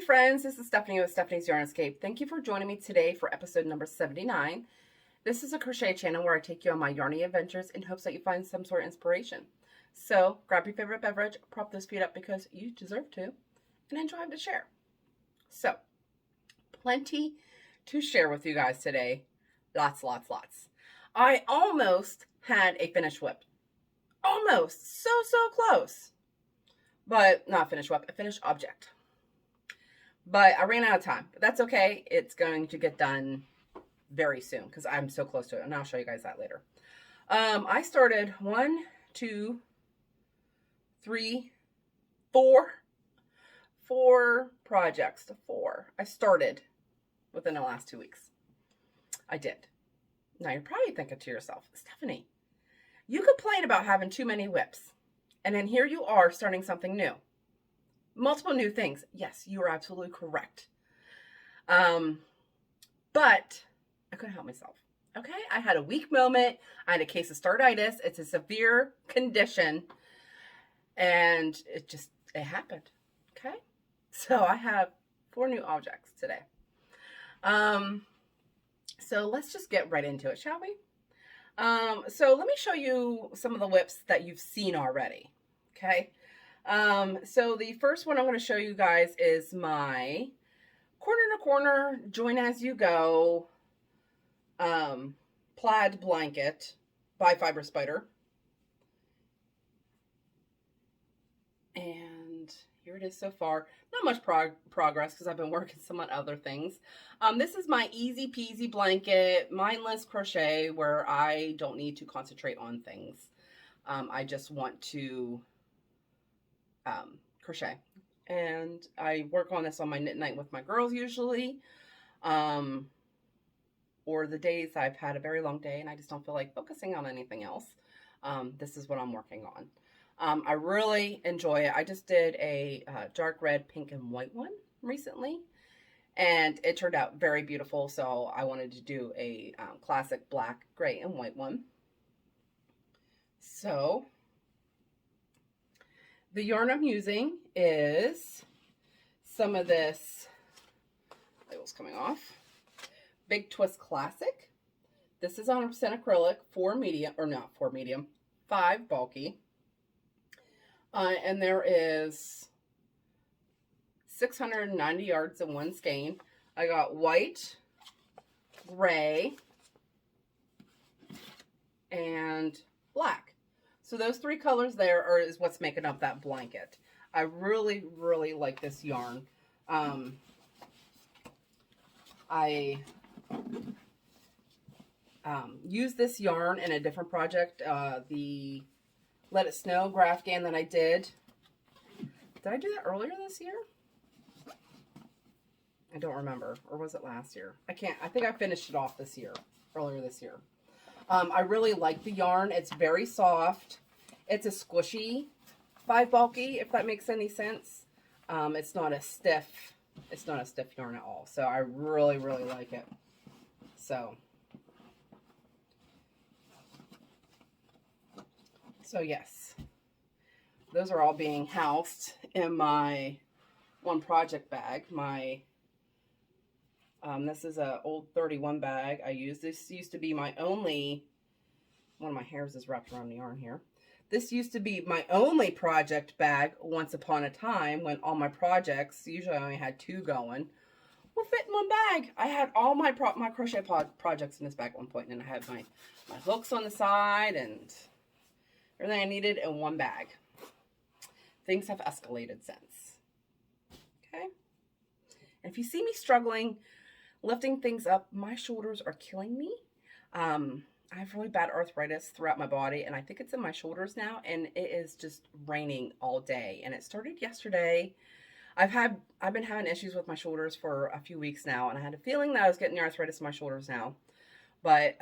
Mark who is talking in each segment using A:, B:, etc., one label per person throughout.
A: friends, this is Stephanie with Stephanie's Yarn Escape. Thank you for joining me today for episode number 79. This is a crochet channel where I take you on my Yarny adventures in hopes that you find some sort of inspiration. So grab your favorite beverage, prop those feet up because you deserve to, and enjoy to share. So, plenty to share with you guys today. Lots. I almost had a finished WIP. Almost. So close. But not a finished WIP, a finished object. But I ran out of time. But that's okay. It's going to get done very soon because I'm so close to it. And I'll show you guys that later. I started 1, 2, 3, 4 projects. 4. I started within the last 2 weeks. I did. Now you're probably thinking to yourself, Stephanie, you complain about having too many WIPs. And then here you are starting something new. Multiple new things. Yes, you are absolutely correct. But I couldn't help myself. Okay, I had a weak moment. I had a case of startitis. It's a severe condition. And it happened. Okay, so I have 4 new objects today. So let's just get right into it, shall we? So let me show you some of the WIPs that you've seen already. Okay. So the first one I'm going to show you guys is my corner to corner, join as you go, plaid blanket by Fiber Spider. And here it is so far. Not much progress because I've been working some on other things. This is my easy peasy blanket, mindless crochet, where I don't need to concentrate on things. I just want to crochet. And I work on this on my knit night with my girls usually. Or the days I've had a very long day and I just don't feel like focusing on anything else. This is what I'm working on. I really enjoy it. I just did a dark red, pink, and white one recently. And it turned out very beautiful. So I wanted to do a classic black, gray, and white one. So the yarn I'm using is some of this, label's coming off, Big Twist Classic. This is 100% acrylic, 5 bulky. And there is 690 yards in one skein. I got white, gray, and black. So those 3 colors there is what's making up that blanket. I really like this yarn. I used this yarn in a different project, the Let It Snow Grafgan that I did. Did I do that earlier this year? I don't remember. Or was it last year? I think I finished it off earlier this year. I really like the yarn. It's very soft. It's a squishy 5 bulky, if that makes any sense. It's not a stiff yarn at all. So I really like it. So yes, those are all being housed in my one project bag. This is an old 31 bag I use. This used to be my only, one of my hairs is wrapped around the yarn here. This used to be my only project bag once upon a time when all my projects, usually I only had 2 going, were fit in one bag. I had all my crochet projects in this bag at one point, and I had my hooks on the side and everything I needed in one bag. Things have escalated since. Okay? And if you see me struggling lifting things up, my shoulders are killing me. I have really bad arthritis throughout my body, and I think it's in my shoulders now, and it is just raining all day. And it started yesterday. I've been having issues with my shoulders for a few weeks now, and I had a feeling that I was getting the arthritis in my shoulders now. But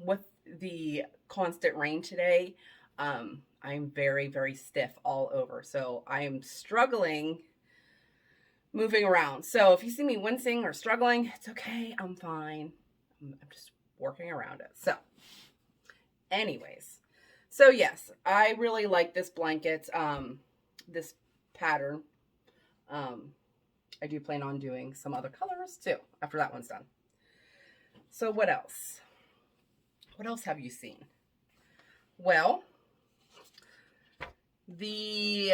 A: with the constant rain today, I'm very stiff all over. So I am struggling moving around. So if you see me wincing or struggling, it's okay. I'm fine. I'm just working around it. So anyways, so yes, I really like this blanket, this pattern. I do plan on doing some other colors too after that one's done. So what else? What else have you seen? Well, the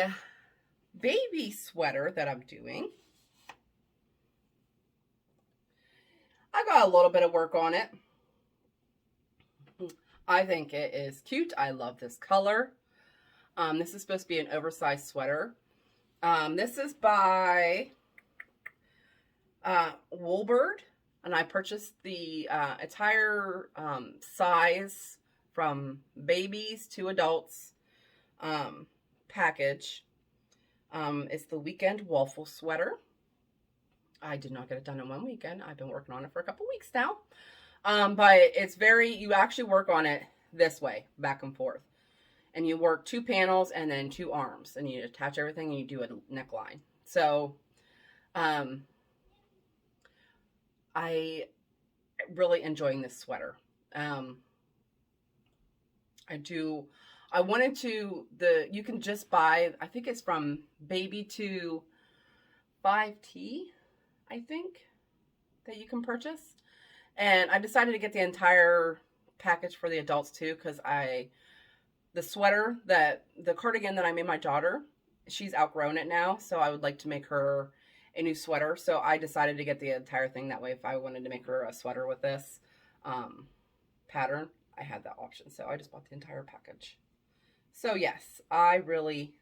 A: baby sweater that I'm doing, I got a little bit of work on it. I think it is cute. I love this color. This is supposed to be an oversized sweater. This is by Woolbird, and I purchased the entire size from babies to adults package. It's the weekend waffle sweater. I did not get it done in one weekend. I've been working on it for a couple weeks now. But it's you actually work on it this way, back and forth. And you work 2 panels and then 2 arms. And you attach everything and you do a neckline. So, I really enjoying this sweater. I wanted to, you can just buy, I think it's from baby to 5T, I think, that you can purchase. And I decided to get the entire package for the adults too, because the sweater, the cardigan that I made my daughter, she's outgrown it now, so I would like to make her a new sweater. So I decided to get the entire thing. That way, if I wanted to make her a sweater with this pattern, I had that option. So I just bought the entire package. So yes, I really,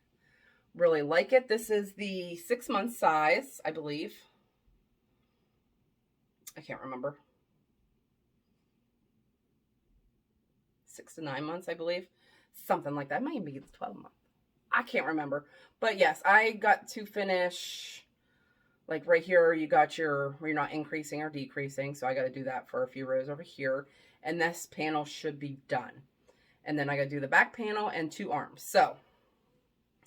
A: really like it. This is the 6-month size, I believe. I can't remember. 6 to 9 months, I believe. Something like that. It might even be 12 months. I can't remember. But yes, I got to finish, like right here, you got where you're not increasing or decreasing. So I got to do that for a few rows over here. And this panel should be done. And then I got to do the back panel and 2 arms. So,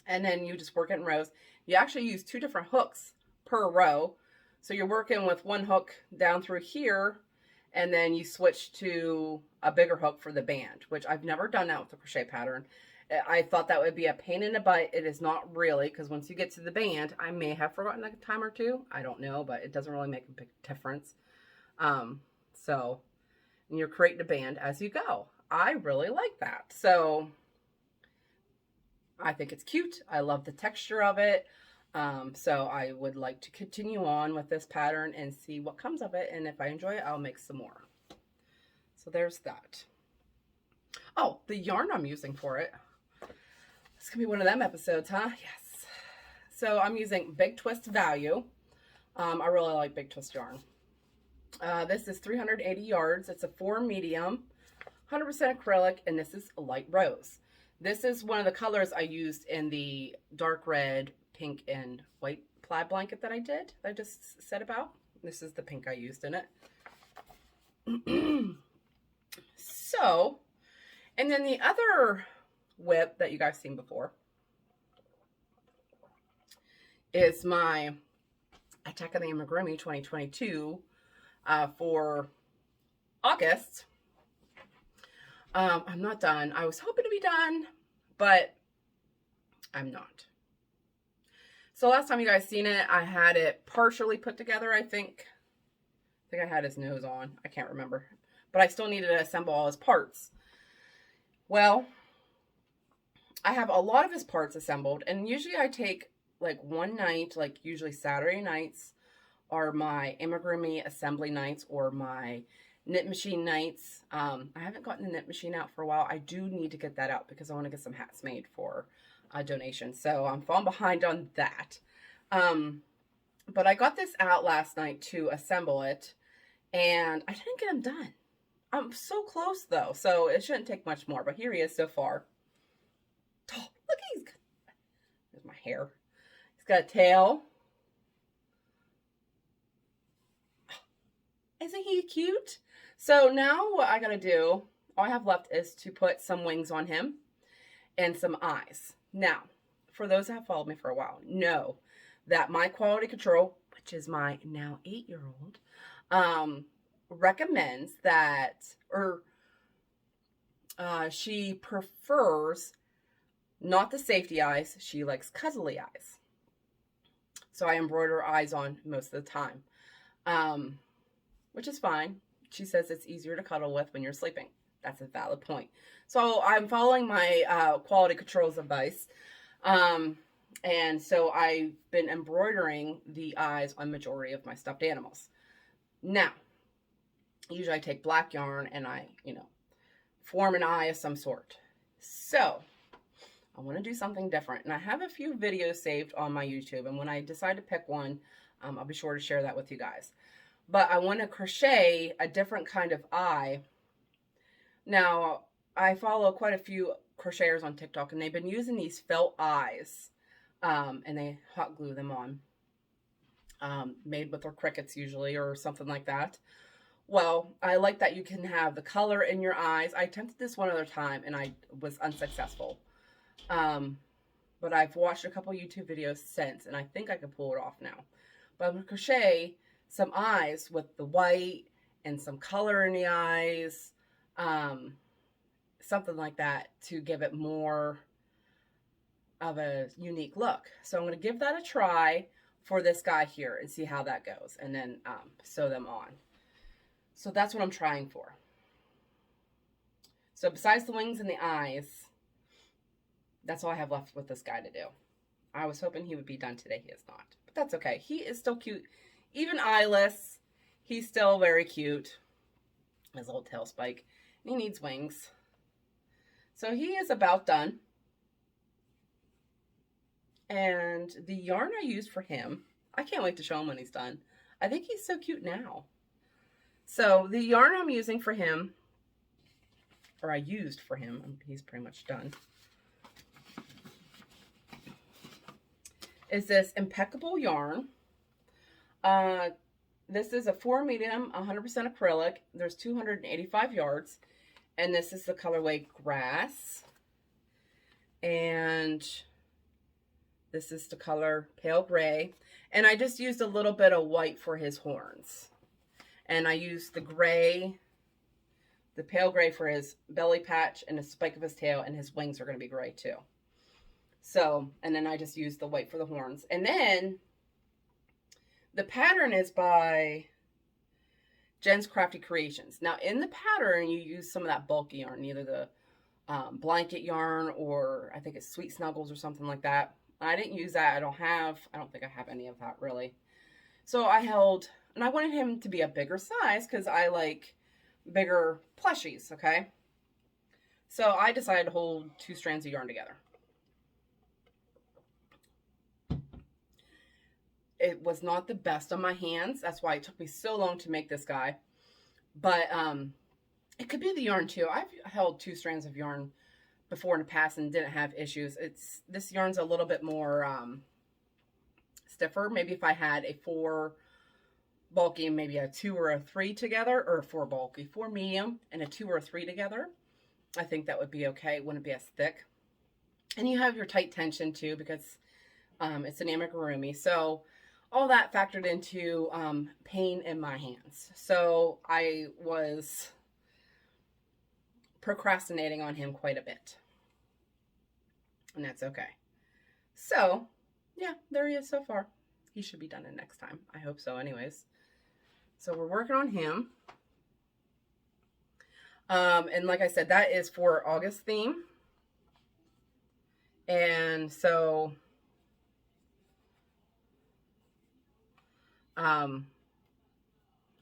A: and then you just work it in rows. You actually use 2 different hooks per row. So you're working with 1 hook down through here, and then you switch to a bigger hook for the band, which I've never done that with the crochet pattern. I thought that would be a pain in the butt. It is not really, because once you get to the band, I may have forgotten a time or 2. I don't know, but it doesn't really make a big difference. So you're creating a band as you go. I really like that. So I think it's cute. I love the texture of it. So I would like to continue on with this pattern and see what comes of it. And if I enjoy it, I'll make some more. So there's that. Oh, the yarn I'm using for it. It's going to be one of them episodes, huh? Yes. So I'm using Big Twist Value. I really like Big Twist yarn. This is 380 yards. It's a 4 medium, 100% acrylic, and this is light rose. This is one of the colors I used in the dark red, pink, and white plaid blanket that I did, that I just said about. This is the pink I used in it. So, and then the other WIP that you guys seen before is my Attack of the Amigurumi 2022 for August. I'm not done. I was hoping to be done, but I'm not. So last time you guys seen it, I had it partially put together, I think. I had his nose on. I can't remember. But I still needed to assemble all his parts. Well, I have a lot of his parts assembled, and usually I take like one night, like usually Saturday nights are my amigurumi assembly nights or my knit machine nights. I haven't gotten the knit machine out for a while. I do need to get that out because I want to get some hats made for a donation. So I'm falling behind on that. But I got this out last night to assemble it, and I didn't get him done. I'm so close though, so it shouldn't take much more. But here he is so far. Oh, look, there's my hair. He's got a tail. Isn't he cute? So now what I gotta do, all I have left is to put some wings on him and some eyes. Now, for those that have followed me for a while, know that my quality control, which is my now 8-year-old, recommends that, or she prefers not the safety eyes. She likes cuddly eyes. So I embroider eyes on most of the time, which is fine. She says it's easier to cuddle with when you're sleeping. That's a valid point. So I'm following my quality control's advice. And so I've been embroidering the eyes on majority of my stuffed animals. Now, usually I take black yarn and I, form an eye of some sort. So I want to do something different. And I have a few videos saved on my YouTube. And when I decide to pick one, I'll be sure to share that with you guys. But I want to crochet a different kind of eye. Now, I follow quite a few crocheters on TikTok, and they've been using these felt eyes, and they hot glue them on, made with their crickets usually, or something like that. Well, I like that you can have the color in your eyes. I attempted this one other time, and I was unsuccessful. But I've watched a couple YouTube videos since, and I think I can pull it off now. But I'm going to crochet some eyes with the white and some color in the eyes, something like that, to give it more of a unique look. So I'm going to give that a try for this guy here and see how that goes, and then sew them on. So that's what I'm trying for. So besides the wings and the eyes, that's all I have left with this guy to do. I was hoping he would be done today. He is not, but that's okay. He is still cute. Even eyeless, he's still very cute. His little tail spike. And he needs wings. So he is about done. And the yarn I used for him, I can't wait to show him when he's done. I think he's so cute now. So the yarn I'm using for him, or I used for him, he's pretty much done, is this Impeccable yarn. This is a 4 medium, 100% acrylic. There's 285 yards. And this is the colorway Grass. And this is the color Pale Gray. And I just used a little bit of white for his horns. And I used the gray, the pale gray for his belly patch and the spike of his tail. And his wings are going to be gray too. So, and then I just used the white for the horns. And then the pattern is by Jen's Crafty Creations. Now, in the pattern, you use some of that bulky yarn, either the blanket yarn or I think it's Sweet Snuggles or something like that. I didn't use that. I don't think I have any of that really. So I held, and I wanted him to be a bigger size because I like bigger plushies, okay? So I decided to hold 2 strands of yarn together. It was not the best on my hands. That's why it took me so long to make this guy. But it could be the yarn too. I've held 2 strands of yarn before in the past and didn't have issues. This yarn's a little bit more stiffer. Maybe if I had a 4 bulky and maybe a 2 or a 3 together, or 4 bulky, 4 medium and a 2 or a 3 together, I think that would be okay. It wouldn't be as thick. And you have your tight tension too because it's an amigurumi. So all that factored into pain in my hands. So I was procrastinating on him quite a bit. And that's okay. So, yeah, there he is so far. He should be done in next time. I hope so anyways. So we're working on him. And like I said, that is for August theme. And so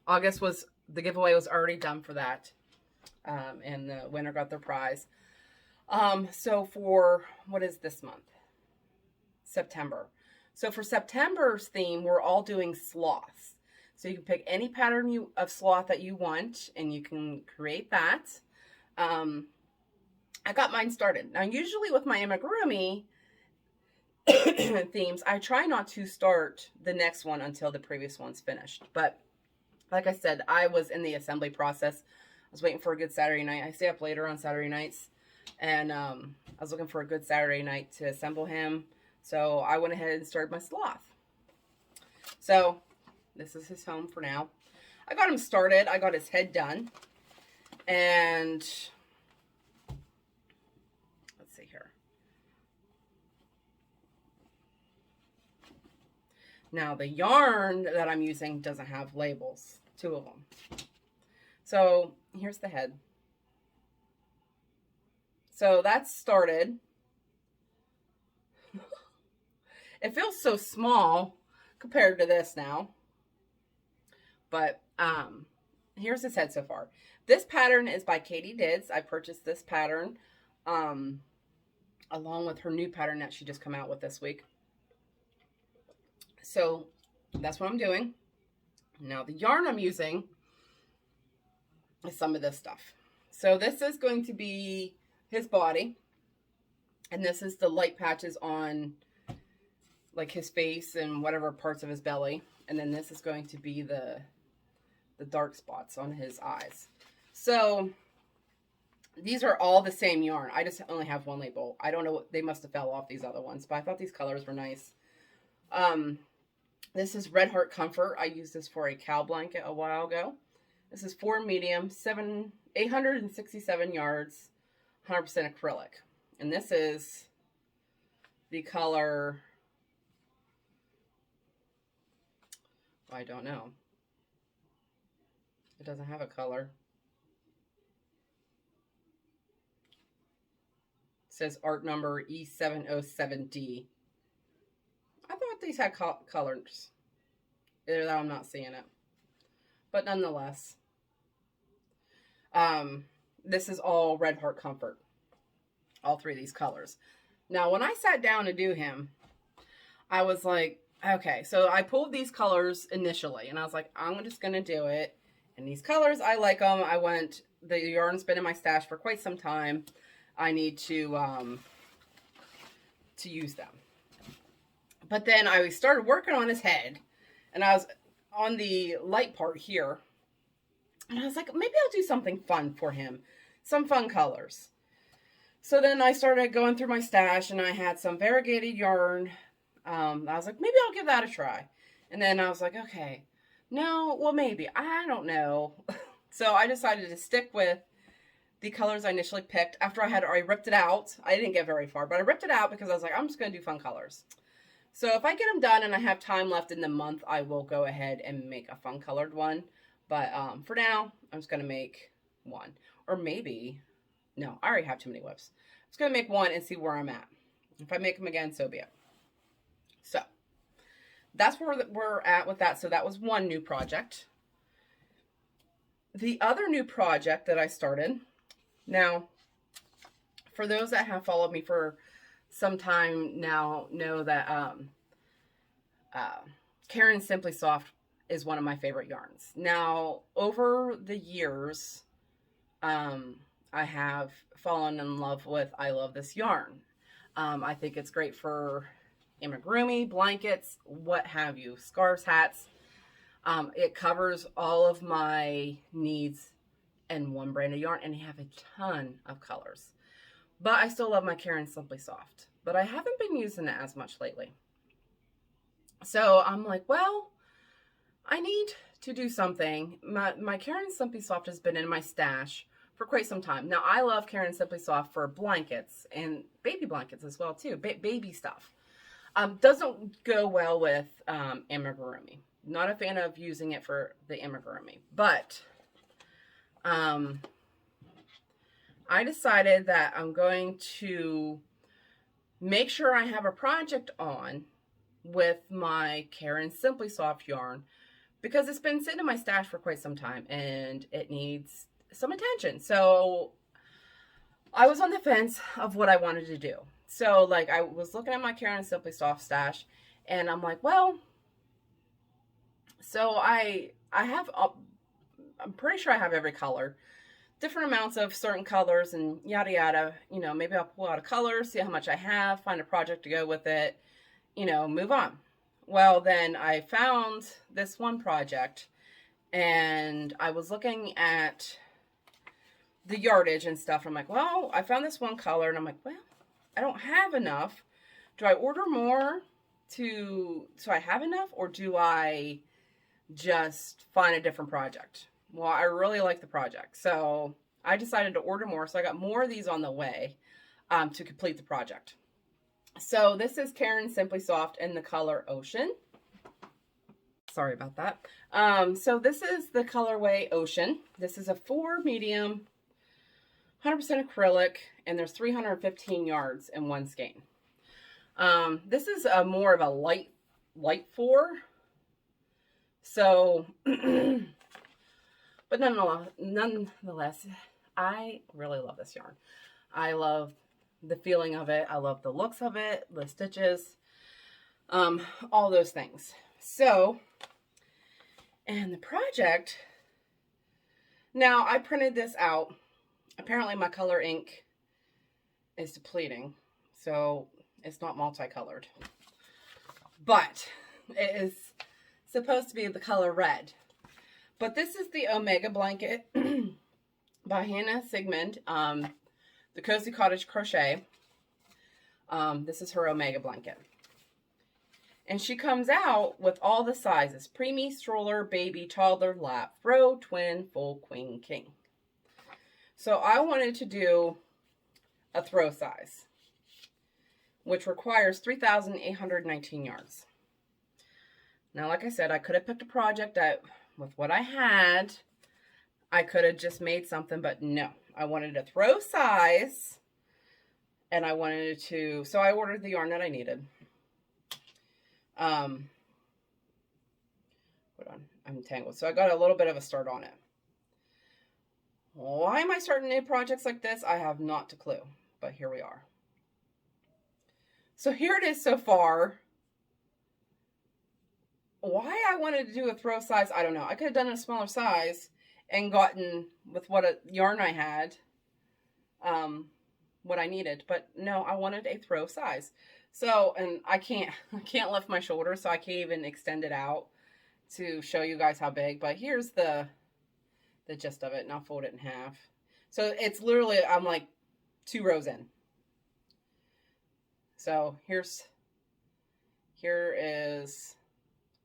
A: August was, the giveaway was already done for that. And the winner got their prize. So for, what is this month? September. So for September's theme, we're all doing sloths. So you can pick any pattern of sloth that you want, and you can create that. I got mine started. Now, usually with my amigurumi themes, I try not to start the next one until the previous one's finished. But like I said, I was in the assembly process. I was waiting for a good Saturday night. I stay up later on Saturday nights. And I was looking for a good Saturday night to assemble him. So I went ahead and started my sloth. So this is his home for now. I got him started. I got his head done. And let's see here. Now the yarn that I'm using doesn't have labels, 2 of them. So here's the head. So that's started. It feels so small compared to this now. But here's his head so far. This pattern is by Katie Dids. I purchased this pattern along with her new pattern that she just come out with this week. So that's what I'm doing. Now the yarn I'm using is some of this stuff. So this is going to be his body. And this is the light patches on like his face and whatever parts of his belly. And then this is going to be the dark spots on his eyes. So these are all the same yarn. I just only have one label. I don't know, they must have fell off these other ones, but I thought these colors were nice. This is Red Heart Comfort. I used this for a cow blanket a while ago. This is 4 medium, 867 yards, 100% acrylic. And this is the color, I don't know. It doesn't have a color. It says art number E707D. I thought these had colors. Either that I'm not seeing it. But nonetheless, this is all Red Heart Comfort. All 3 of these colors. Now, when I sat down to do him, I was like, okay, so I pulled these colors initially, and I was like, I'm just going to do it. And these colors, I like them. The yarn's been in my stash for quite some time. I need to use them. But then I started working on his head, and I was on the light part here, and I was like, maybe I'll do something fun for him. Some fun colors. So then I started going through my stash, and I had some variegated yarn. I was like, maybe I'll give that a try. And then I was like, okay, no, well, maybe. I don't know. So I decided to stick with the colors I initially picked after I ripped it out. I didn't get very far, but I ripped it out because I was like, I'm just going to do fun colors. So if I get them done and I have time left in the month, I will go ahead and make a fun colored one. But for now, I'm just going to make one. Or maybe, no, I already have too many WIPs. I'm just going to make one and see where I'm at. If I make them again, so be it. So that's where we're at with that. So that was one new project. The other new project that I started, now, for those that have followed me for some time now, know that Karen Simply Soft is one of my favorite yarns. Now, over the years, I have fallen in love with I Love This Yarn. I think it's great for amigurumi, blankets, what have you, scarves, hats. It covers all of my needs in one brand of yarn, and they have a ton of colors. But I still love my Karen Simply Soft, but I haven't been using it as much lately. So I'm like, well, I need to do something. My Karen Simply Soft has been in my stash for quite some time. Now, I love Karen Simply Soft for blankets and baby blankets as well, too. Baby stuff. Doesn't go well with amigurumi. Not a fan of using it for the amigurumi. But I decided that I'm going to make sure I have a project on with my Karen Simply Soft yarn, because it's been sitting in my stash for quite some time and it needs some attention. So I was on the fence of what I wanted to do. So like I was looking at my Karen Simply Soft stash and I'm like, well, so I'm pretty sure I have every color, different amounts of certain colors and yada yada. You know, maybe I'll pull out a color, see how much I have, find a project to go with it, you know, move on. Well, then I found this one project and I was looking at the yardage and stuff. I'm like, well, I found this one color and I'm like, well, I don't have enough. Do I order more so I have enough, or do I just find a different project? Well, I really like the project, so I decided to order more. So I got more of these on the way to complete the project. So this is Karen Simply Soft in the color Ocean. Sorry about that. So this is the colorway Ocean. This is a 4 medium, 100% acrylic, and there's 315 yards in one skein. This is a more of a light 4. So, but nonetheless, I really love this yarn. I love the feeling of it. I love the looks of it, the stitches, all those things. So, and the project, now I printed this out. Apparently my color ink is depleting, so it's not multicolored. But it is supposed to be the color red. But this is the Omega blanket by Hannah Sigmund, the Cozy Cottage Crochet. This is her Omega blanket. And she comes out with all the sizes: preemie, stroller, baby, toddler, lap, row, twin, full, queen, king. So I wanted to do a throw size, which requires 3,819 yards. Now, like I said, I could have picked a project that, with what I had, I could have just made something, but no. I wanted a throw size, and I wanted it to, so I ordered the yarn that I needed. Hold on, I'm tangled. So I got a little bit of a start on it. Why am I starting new projects like this? I have not a clue, but here we are. So here it is so far. Why I wanted to do a throw size, I don't know. I could have done a smaller size and gotten, with what a yarn I had, what I needed. But no, I wanted a throw size. So, and I can't lift my shoulder, so I can't even extend it out to show you guys how big. But here's the gist of it, and I'll fold it in half. So it's literally, I'm like 2 rows in. So here is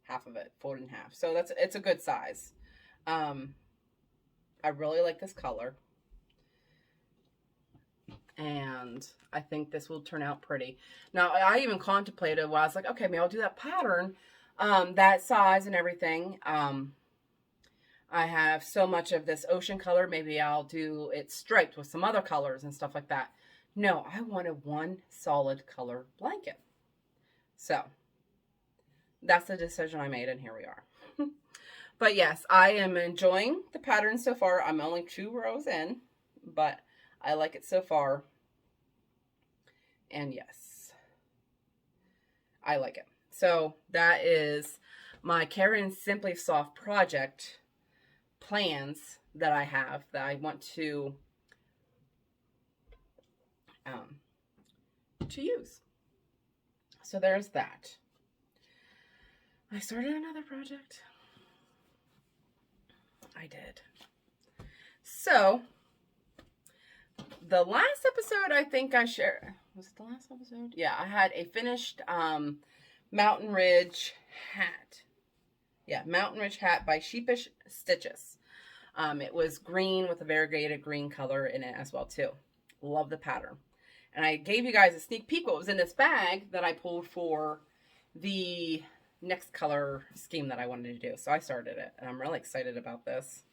A: half of it, folded in half. So it's a good size. I really like this color. And I think this will turn out pretty. Now, I even contemplated, well, I was like, okay, maybe I'll do that pattern, that size and everything. I have so much of this ocean color. Maybe I'll do it striped with some other colors and stuff like that. No, I wanted one solid color blanket. So that's the decision I made, and here we are. But yes, I am enjoying the pattern so far. I'm only 2 rows in, but I like it so far. And yes, I like it. So that is my Karen Simply Soft project plans that I have that I want to use. So there's that. I started another project. I did. So the last episode, I think I shared, was it the last episode? Yeah, I had a finished Mountain Ridge hat. Yeah, Mountain Ridge hat by Sheepish Stitches. It was green with a variegated green color in it as well too. Love the pattern. And I gave you guys a sneak peek what was in this bag that I pulled for the next color scheme that I wanted to do. So I started it, and I'm really excited about this.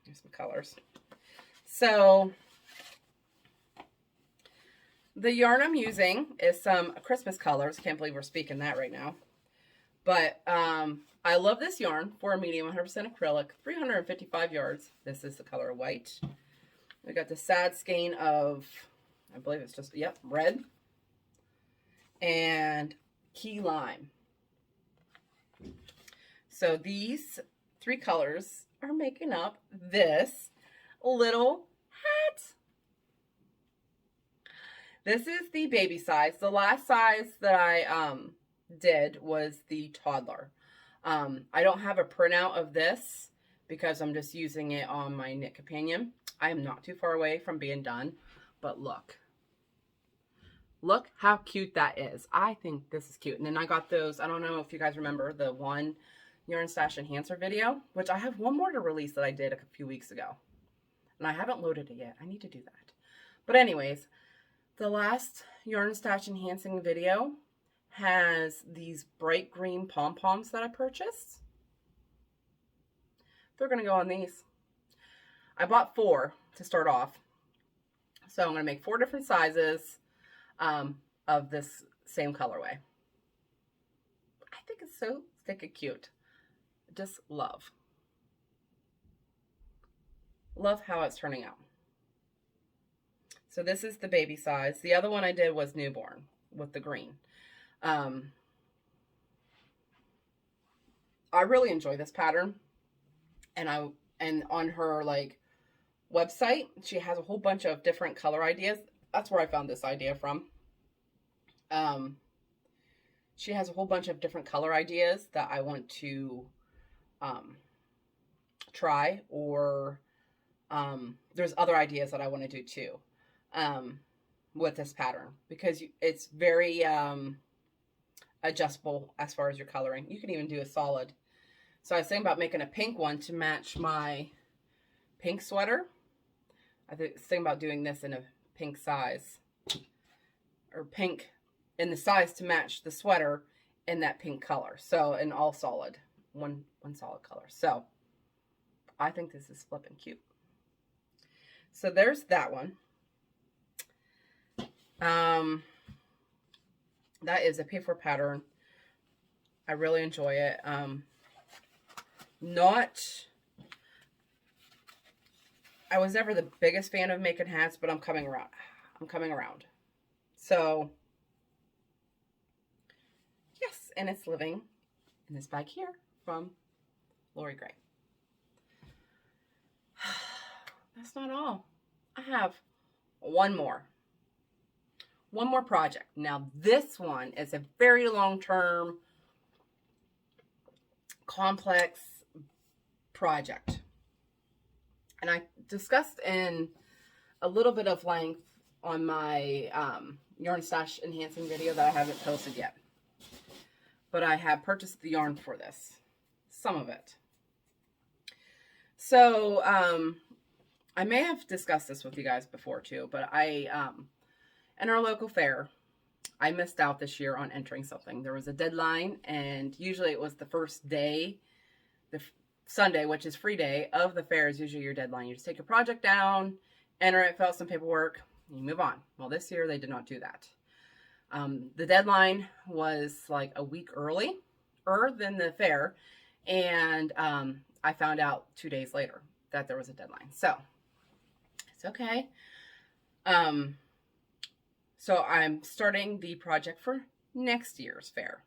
A: Here's some colors. So the yarn I'm using is some Christmas colors. Can't believe we're speaking that right now. But I love this yarn for a medium, 100% acrylic, 355 yards. This is the color white. We got the sad skein of, I believe it's just, yep, red and key lime. So these 3 colors are making up this little hat. This is the baby size. The last size that I did was the toddler. I don't have a printout of this because I'm just using it on my knit companion. I am not too far away from being done, but look. Look how cute that is. I think this is cute. And then I got those, I don't know if you guys remember the one Yarn Stash Enhancer video, which I have one more to release that I did a few weeks ago. And I haven't loaded it yet. I need to do that. But anyways, the last Yarn Stash Enhancing video has these bright green pom-poms that I purchased. They're going to go on these. I bought 4 to start off. So I'm going to make 4 different sizes of this same colorway. I think it's so stinking cute. Just love. Love how it's turning out. So this is the baby size. The other one I did was newborn with the green. I really enjoy this pattern. And on her like website, she has a whole bunch of different color ideas. That's where I found this idea from. She has a whole bunch of different color ideas that I want to try, or there's other ideas that I want to do too with this pattern, because it's very adjustable as far as your coloring. You can even do a solid. So I was thinking about making a pink one to match my pink sweater. I was thinking about doing this in a pink size, or pink in the size to match the sweater in that pink color. So in all solid, one solid color. So I think this is flipping cute. So there's that one. That is a P4 pattern. I really enjoy it. I was never the biggest fan of making hats, but I'm coming around. So, yes, and it's living in this bag here from Lori Gray. That's not all. I have one more project. Now, this one is a very long-term, complex project. And I discussed in a little bit of length on my yarn stash enhancing video that I haven't posted yet. But I have purchased the yarn for this. Some of it. So, I may have discussed this with you guys before too, but in our local fair, I missed out this year on entering something. There was a deadline, and usually it was the first day, Sunday, which is free day of the fair, is usually your deadline. You just take your project down, enter it, fill out some paperwork, and you move on. Well, this year they did not do that. The deadline was like a week earlier than the fair, and I found out 2 days later that there was a deadline. So it's okay. So I'm starting the project for next year's fair.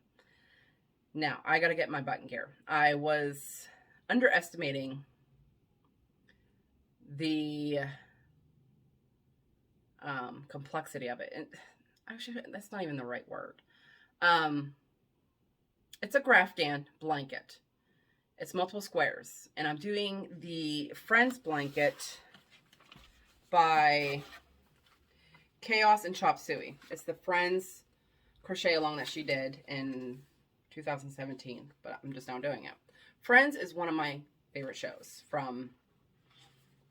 A: Now, I got to get my button gear. I was underestimating the complexity of it. And actually, that's not even the right word. It's a graftan blanket. It's multiple squares. And I'm doing the Friends blanket by Chaos and Chop Suey. It's the Friends crochet along that she did in 2017, but I'm just now doing it. Friends is one of my favorite shows from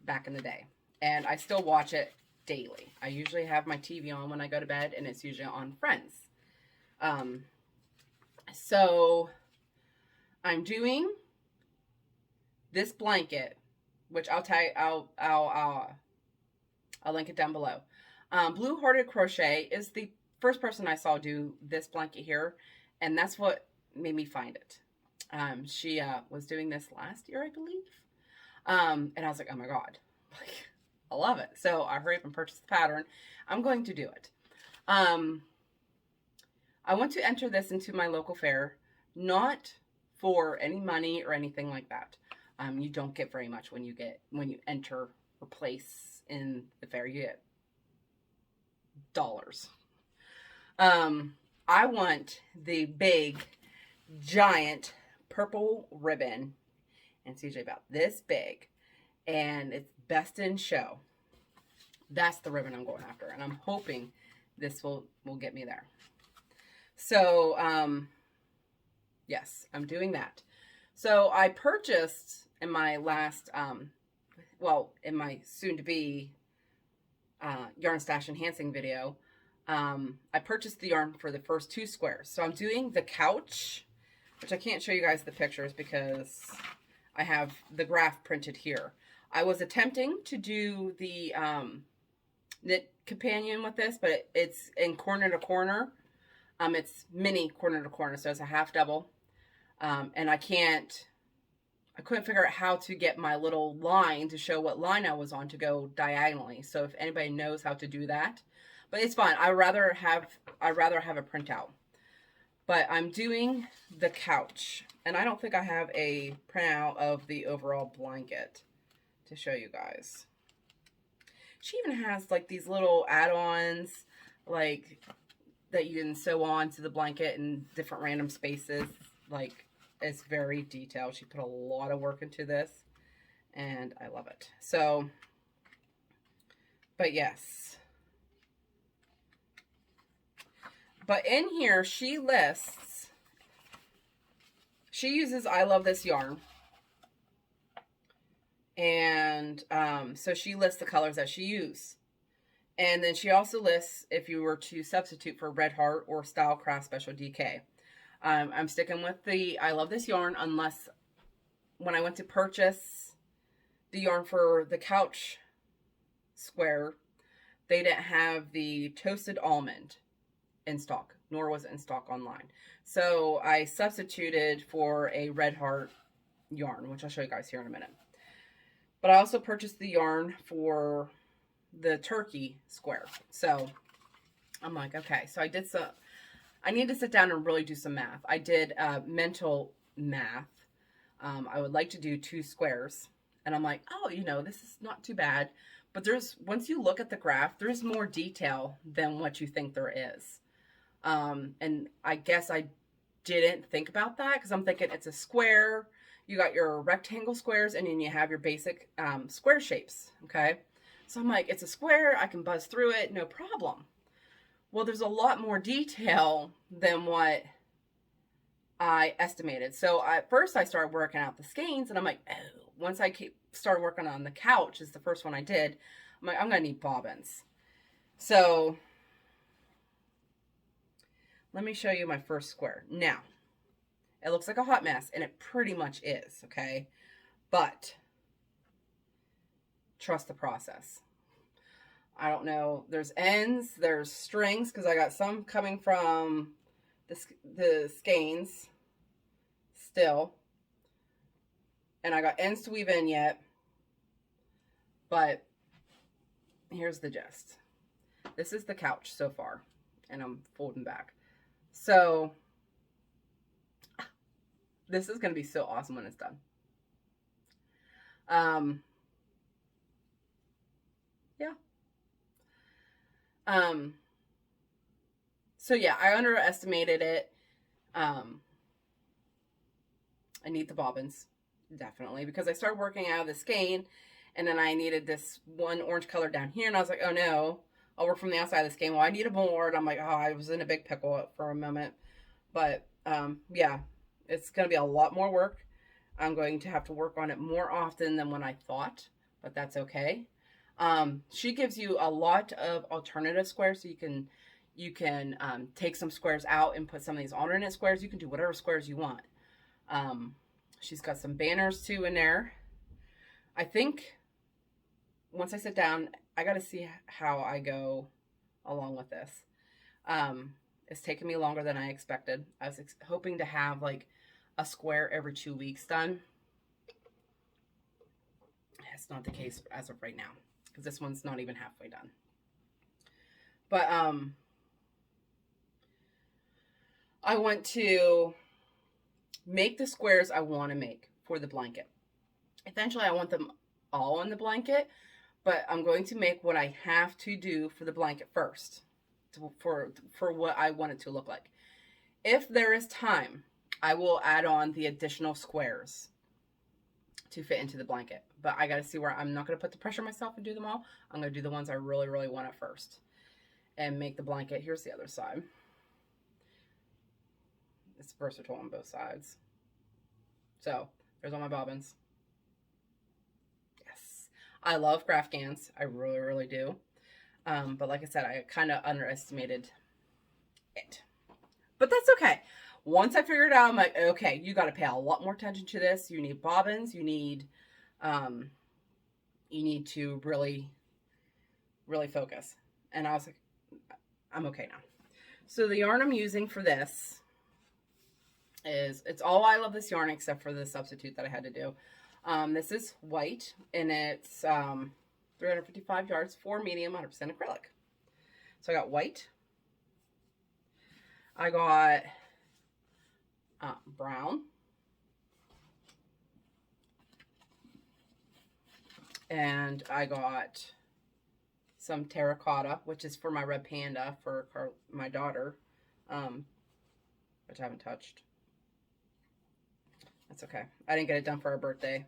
A: back in the day, and I still watch it daily. I usually have my TV on when I go to bed, and it's usually on Friends. So I'm doing this blanket, which I'll link it down below. Blue Hearted Crochet is the first person I saw do this blanket here, and that's what made me find it. She was doing this last year, I believe, and I was like, oh my god, like, I love it. So I hurried up and purchased the pattern. I'm going to do it. I want to enter this into my local fair, not for any money or anything like that. You don't get very much when you enter or place in the fair. You get dollars. I want the big, giant purple ribbon, and it's usually about this big, and it's best in show. That's the ribbon I'm going after, and I'm hoping this will get me there. So, yes, I'm doing that. So I purchased in my last, in my soon-to-be yarn stash enhancing video, I purchased the yarn for the first 2 squares. So I'm doing the couch, which I can't show you guys the pictures because I have the graph printed here. I was attempting to do the knit companion with this, but it's in corner to corner. It's mini corner to corner, so it's a half double. And I couldn't figure out how to get my little line to show what line I was on to go diagonally. So if anybody knows how to do that, but it's fine. I'd rather have a printout. But I'm doing the couch, and I don't think I have a printout of the overall blanket to show you guys. She even has like these little add-ons, like that you can sew on to the blanket in different random spaces. Like, it's very detailed. She put a lot of work into this, and I love it. So, but yes. But in here, she lists, she uses I Love This yarn. And so she lists the colors that she used. And then she also lists if you were to substitute for Red Heart or Style Craft Special DK. I'm sticking with the I Love This yarn, unless when I went to purchase the yarn for the couch square, they didn't have the Toasted Almond in stock, nor was it in stock online. So I substituted for a Red Heart yarn, which I'll show you guys here in a minute. But I also purchased the yarn for the turkey square. So I'm like, okay, so I need to sit down and really do some math. I did mental math. I would like to do 2 squares. And I'm like, oh, you know, this is not too bad. But once you look at the graph, there's more detail than what you think there is. And I guess I didn't think about that because I'm thinking it's a square. You got your rectangle squares, and then you have your basic square shapes, okay? So I'm like, it's a square. I can buzz through it, no problem. Well, there's a lot more detail than what I estimated. So at first I started working out the skeins, and I'm like, oh, once I started working on the couch, is the first one I did, I'm like, I'm going to need bobbins. So let me show you my first square. Now, it looks like a hot mess, and it pretty much is, okay? But trust the process. I don't know. There's ends, there's strings, because I got some coming from the skeins still. And I got ends to weave in yet. But here's the gist. This is the couch so far, and I'm folding back. So this is going to be so awesome when it's done. Yeah. So yeah, I underestimated it. I need the bobbins, definitely, because I started working out of the skein, and then I needed this one orange color down here, and I was like, oh no, I'll work from the outside of the skein. Well, I need a more, and I'm like, oh, I was in a big pickle for a moment. But yeah, it's going to be a lot more work. I'm going to have to work on it more often than when I thought, but that's okay. She gives you a lot of alternative squares, so you can take some squares out and put some of these alternate squares. You can do whatever squares you want. She's got some banners too in there. I think once I sit down, I got to see how I go along with this. It's taken me longer than I expected. I was hoping to have like a square every 2 weeks done. That's not the case as of right now, because this one's not even halfway done. But I want to make the squares I want to make for the blanket. Eventually I want them all on the blanket, but I'm going to make what I have to do for the blanket first, for what I want it to look like. If there is time, I will add on the additional squares to fit into the blanket. But I got to see where I'm not going to put the pressure on myself and do them all. I'm going to do the ones I really, really want at first and make the blanket. Here's the other side. It's versatile on both sides. So there's all my bobbins. Yes. I love craft gans. I really, really do. But like I said, I kind of underestimated it. But that's okay. Once I figured it out, I'm like, okay, you got to pay a lot more attention to this. You need bobbins. You need to really, really focus. And I was like, I'm okay now. So the yarn I'm using for this it's all I love this yarn except for the substitute that I had to do. This is white, and it's 355 yards, 4 medium, 100% acrylic. So I got white. I got brown. And I got some terracotta, which is for my red panda for my daughter, which I haven't touched. That's okay. I didn't get it done for her birthday.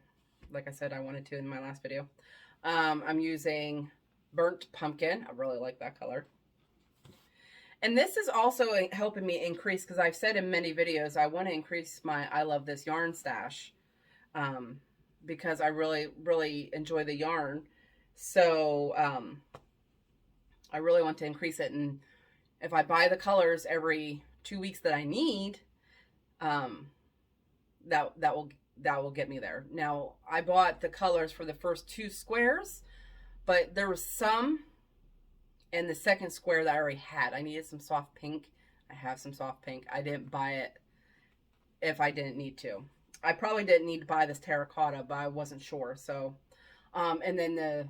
A: Like I said, I wanted to in my last video. I'm using burnt pumpkin. I really like that color. And this is also helping me increase, because I've said in many videos, I want to increase my I love this yarn stash. Because I really, really enjoy the yarn. So, I really want to increase it. And if I buy the colors every 2 weeks that I need, that will get me there. Now, I bought the colors for the first 2 squares, but there was some in the second square that I already had. I needed some soft pink. I have some soft pink. I didn't buy it if I didn't need to. I probably didn't need to buy this terracotta, but I wasn't sure. So, and then the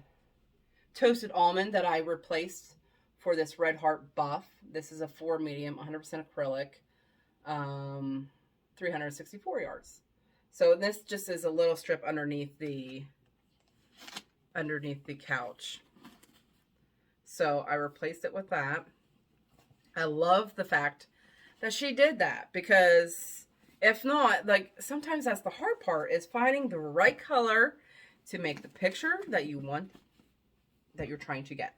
A: toasted almond that I replaced for this red heart buff. This is a 4 medium, 100% acrylic, 364 yards. So this just is a little strip underneath the couch. So I replaced it with that. I love the fact that she did that, because if not, like, sometimes that's the hard part, is finding the right color to make the picture that you want, that you're trying to get.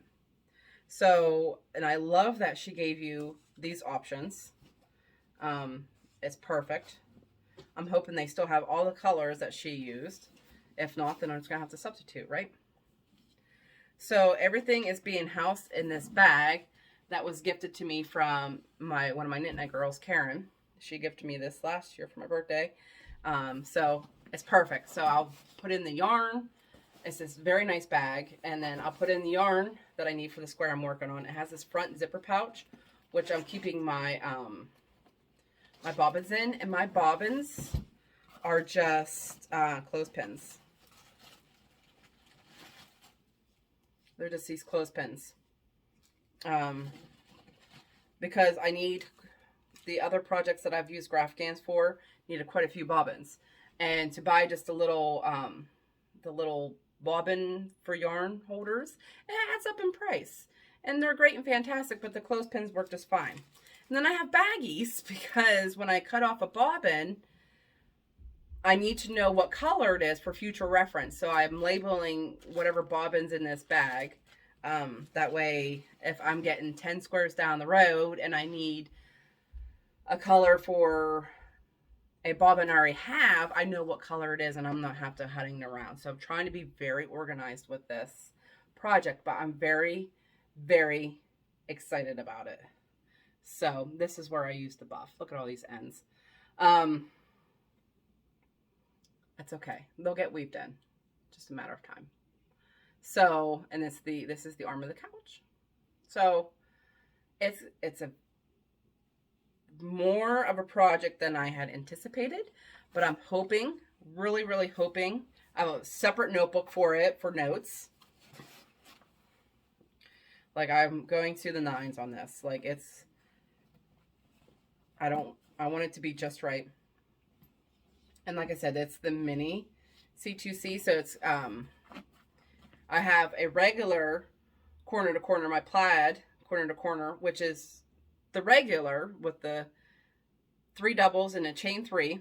A: So, and I love that she gave you these options. It's perfect. I'm hoping they still have all the colors that she used. If not, then I'm just going to have to substitute, right? So everything is being housed in this bag that was gifted to me from one of my Knit Night girls, Karen. She gifted me this last year for my birthday. So it's perfect. So I'll put in the yarn. It's this very nice bag. And then I'll put in the yarn that I need for the square I'm working on. It has this front zipper pouch, which I'm keeping my my bobbins in. And my bobbins are just clothespins. They're just these clothespins. Because I need the other projects that I've used Grafgans for, needed quite a few bobbins. And to buy just a little, the little bobbin for yarn holders, it adds up in price. And they're great and fantastic, but the clothespins work just fine. And then I have baggies, because when I cut off a bobbin, I need to know what color it is for future reference. So I'm labeling whatever bobbin's in this bag. That way, if I'm getting 10 squares down the road and I need a color for a bobbin I already have, I know what color it is and I'm not have to hunting around. So I'm trying to be very organized with this project, but I'm very, very excited about it. So this is where I use the buff. Look at all these ends. That's okay. They'll get weaved in. Just a matter of time. So, and this is the arm of the couch. So it's a more of a project than I had anticipated, but I'm hoping, really, really hoping, I have a separate notebook for it for notes. Like, I'm going to the nines on this. Like, it's, I want it to be just right. And like I said, it's the mini C2C. So it's, I have a regular corner to corner, my plaid corner to corner, which is the regular with the 3 doubles and a chain 3.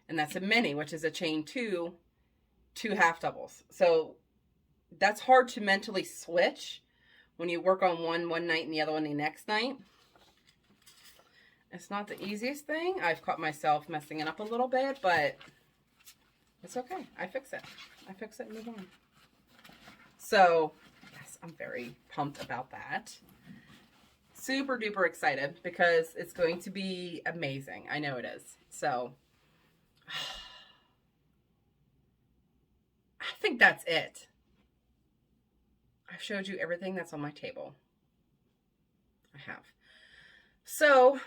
A: And that's a mini, which is a chain 2, 2 half doubles. So that's hard to mentally switch when you work on one night and the other one the next night. It's not the easiest thing. I've caught myself messing it up a little bit, but it's okay. I fix it. I fix it and move on. So, yes, I'm very pumped about that. Super duper excited because it's going to be amazing. I know it is. So I think that's it. I've showed you everything that's on my table. I have. So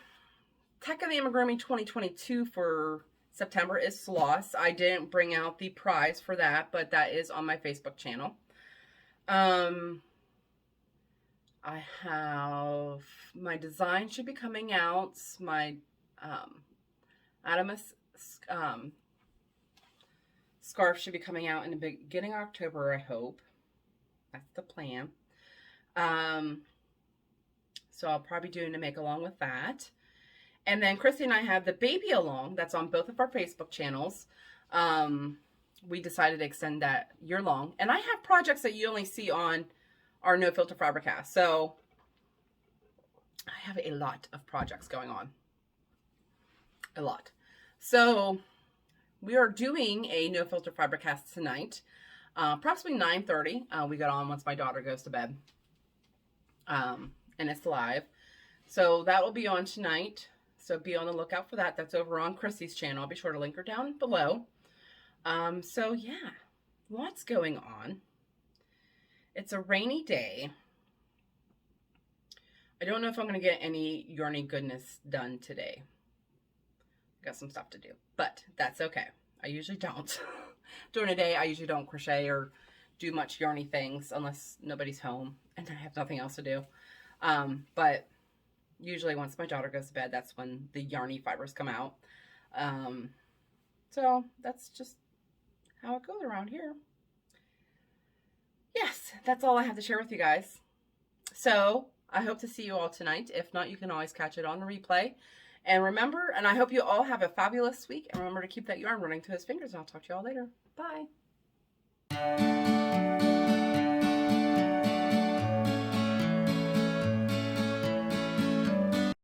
A: Tech of the Amigurumi 2022 for September is Sloss. I didn't bring out the prize for that, but that is on my Facebook channel. I have, my design should be coming out. My Adamus scarf should be coming out in the beginning of October, I hope. That's the plan. So I'll probably be doing a make along with that. And then Christy and I have the baby along that's on both of our Facebook channels. We decided to extend that year long. And I have projects that you only see on our No Filter Fabricast. So I have a lot of projects going on. A lot. So we are doing a No Filter Fabricast tonight. Approximately 9:30. We got on once my daughter goes to bed. And it's live. So that will be on tonight. So be on the lookout for that. That's over on Chrissy's channel. I'll be sure to link her down below. So yeah, lots going on. It's a rainy day. I don't know if I'm going to get any Yarny goodness done today. Got some stuff to do, but that's okay. I usually don't. During the day, I usually don't crochet or do much Yarny things unless nobody's home and I have nothing else to do. But usually once my daughter goes to bed, that's when the Yarny fibers come out. So that's just how it goes around here. Yes, that's all I have to share with you guys. So I hope to see you all tonight. If not, you can always catch it on the replay. And remember, and I hope you all have a fabulous week. And remember to keep that yarn running through his fingers. And I'll talk to you all later. Bye.